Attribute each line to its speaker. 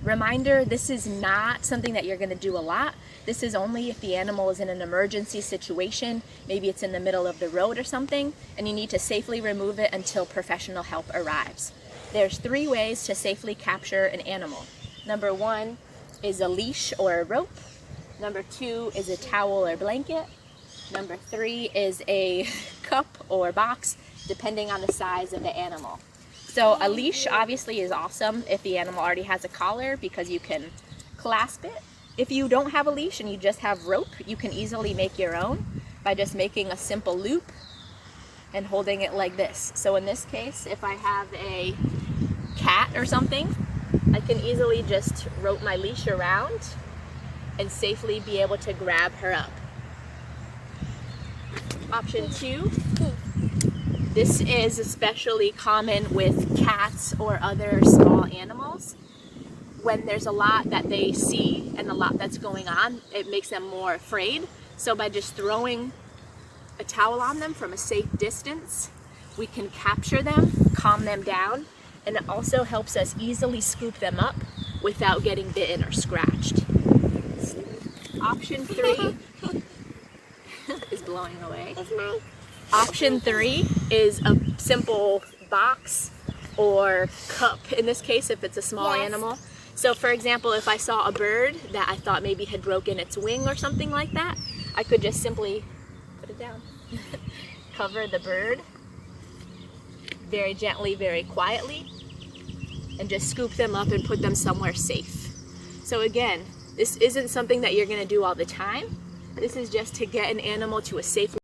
Speaker 1: Reminder, this is not something that you're going to do a lot. This is only if the animal is in an emergency situation, maybe it's in the middle of the road or something, and you need to safely remove it until professional help arrives. There's 3 ways to safely capture an animal. Number 1 is a leash or a rope. Number 2 is a towel or blanket. Number 3 is a cup or box, depending on the size of the animal. So a leash obviously is awesome if the animal already has a collar because you can clasp it. If you don't have a leash and you just have rope, you can easily make your own by just making a simple loop and holding it like this. So in this case, if I have a cat or something, I can easily just rope my leash around and safely be able to grab her up. Option 2, this is especially common with cats or other small animals. When there's a lot that they see and a lot that's going on, it makes them more afraid. So by just throwing a towel on them from a safe distance, we can capture them, calm them down, and it also helps us easily scoop them up without getting bitten or scratched. Option 3 is blowing away. Option 3 is a simple box or cup, in this case if it's a small animal. So for example, if I saw a bird that I thought maybe had broken its wing or something like that, I could just simply put it down. Cover the bird very gently, very quietly, and just scoop them up and put them somewhere safe. So again, this isn't something that you're going to do all the time. This is just to get an animal to a safe